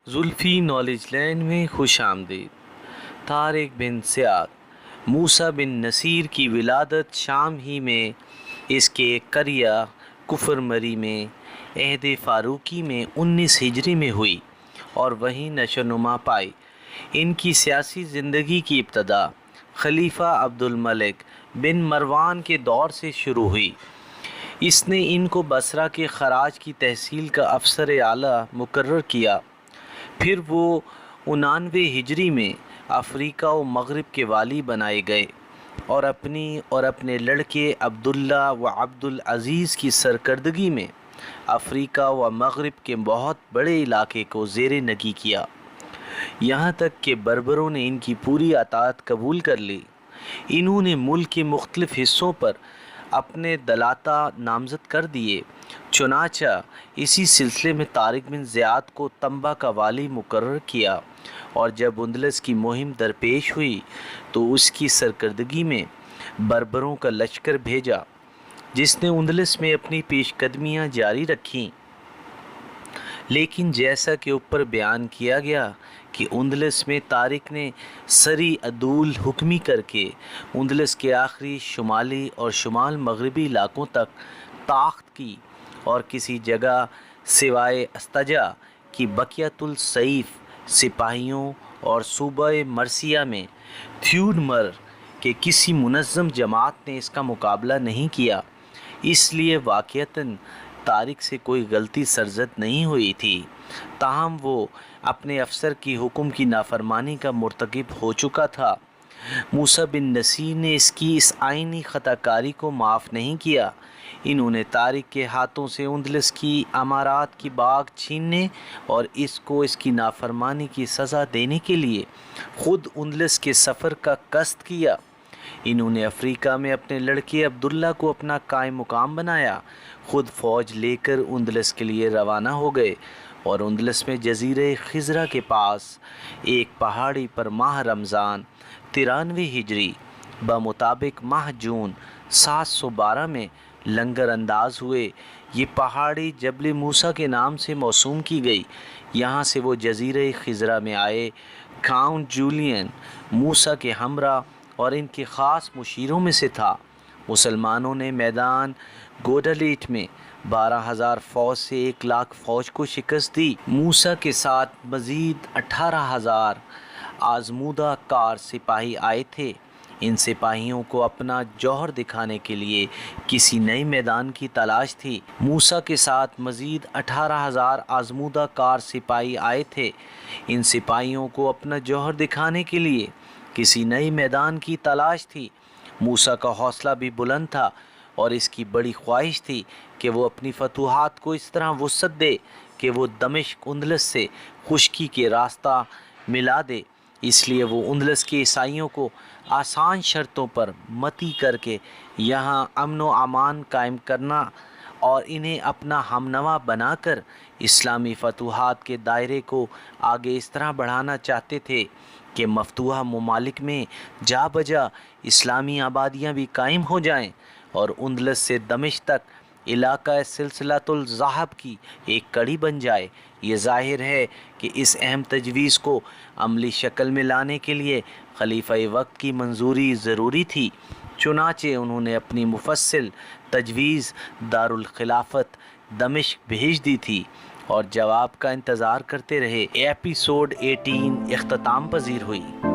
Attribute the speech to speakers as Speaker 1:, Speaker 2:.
Speaker 1: Zulfi knowledge land میں خوش آمدید۔ طارق بن زیاد موسیٰ بن نصیر کی ولادت شام ہی میں اس کے قریہ کفر مری میں عہد فاروقی میں 19 ہجری میں ہوئی اور وہیں نشو نما پائی۔ ان کی سیاسی زندگی کی ابتدا خلیفہ عبد الملک بن مروان کے دور سے شروع ہوئی۔ اس نے ان کو بصرہ کے خراج کی تحصیل کا افسر اعلیٰ مقرر کیا۔ پھر وہ 99 ہجری میں افریقہ و مغرب کے والی بنائے گئے اور اپنے لڑکے عبداللہ و عبد العزیز کی سرکردگی میں افریقہ و مغرب کے بہت بڑے علاقے کو زیر نگی کیا، یہاں تک کہ بربروں نے ان کی پوری اطاعت قبول کر لی۔ انہوں نے ملک کے مختلف حصوں پر اپنے دلاطا نامزد کر دیے۔ چنانچہ اسی سلسلے میں طارق بن زیاد کو تنبہ کا والی مقرر کیا، اور جب اندلس کی مہم درپیش ہوئی تو اس کی سرکردگی میں بربروں کا لشکر بھیجا، جس نے اندلس میں اپنی پیش قدمیاں جاری رکھیں۔ لیکن جیسا کہ اوپر بیان کیا گیا کہ اندلس میں طارق نے سری عدول حکمی کر کے اندلس کے آخری شمالی اور شمال مغربی علاقوں تک طاقت کی، اور کسی جگہ سوائے استجا کی بقیت السیف سپاہیوں اور صوبہ مرثیہ میں تھیوڈمر کے کسی منظم جماعت نے اس کا مقابلہ نہیں کیا۔ اس لیے واقعتاً طارق سے کوئی غلطی سرزد نہیں ہوئی تھی، تاہم وہ اپنے افسر کی حکم کی نافرمانی کا مرتکب ہو چکا تھا۔ موسیٰ بن نصیر نے اس کی اس آئینی خطا کاری کو معاف نہیں کیا۔ انہوں نے طارق کے ہاتھوں سے اندلس کی امارات کی باغ چھیننے اور اس کو اس کی نافرمانی کی سزا دینے کے لیے خود اندلس کے سفر کا قصد کیا۔ انہوں نے افریقہ میں اپنے لڑکے عبداللہ کو اپنا قائم مقام بنایا، خود فوج لے کر اندلس کے لیے روانہ ہو گئے، اور اندلس میں جزیرہ خضرہ کے پاس ایک پہاڑی پر ماہ رمضان 93 ہجری بمطابق ماہ جون 712 میں لنگر انداز ہوئے۔ یہ پہاڑی جبل موسیٰ کے نام سے موسوم کی گئی۔ یہاں سے وہ جزیرہ خضرہ میں آئے۔ کاؤنٹ جولین موسیٰ کے ہمراہ اور ان کے خاص مشیروں میں سے تھا۔ مسلمانوں نے میدان گوڈالیٹ میں 12,000 فوج سے 1,00,000 فوج کو شکست دی۔ موسیٰ کے ساتھ مزید 18,000 آزمودہ کار سپاہی آئے تھے۔ ان سپاہیوں کو اپنا جوہر دکھانے کے لیے کسی نئے میدان کی تلاش تھی۔ موسیٰ کے ساتھ مزید 18,000 آزمودہ کار سپاہی آئے تھے۔ ان سپاہیوں کو اپنا جوہر دکھانے کے لیے کسی نئے میدان کی تلاش تھی۔ موسیٰ کا حوصلہ بھی بلند تھا، اور اس کی بڑی خواہش تھی کہ وہ اپنی فتوحات کو اس طرح وسعت دے کہ وہ دمشق اندلس سے خشکی کے راستہ ملا دے۔ اس لیے وہ اندلس کے عیسائیوں کو آسان شرطوں پر مطیع کر کے یہاں امن و امان قائم کرنا اور انہیں اپنا ہمنوا بنا کر اسلامی فتوحات کے دائرے کو آگے اس طرح بڑھانا چاہتے تھے کہ مفتوحہ ممالک میں جا بجا اسلامی آبادیاں بھی قائم ہو جائیں، اور اندلس سے دمشق تک علاقہ سلسلۃ الذھب کی ایک کڑی بن جائے۔ یہ ظاہر ہے کہ اس اہم تجویز کو عملی شکل میں لانے کے لیے خلیفہ وقت کی منظوری ضروری تھی۔ چنانچہ انہوں نے اپنی مفصل تجویز دارالخلافت دمشق بھیج دی تھی اور جواب کا انتظار کرتے رہے۔ ایپیسوڈ 18 اختتام پذیر ہوئی۔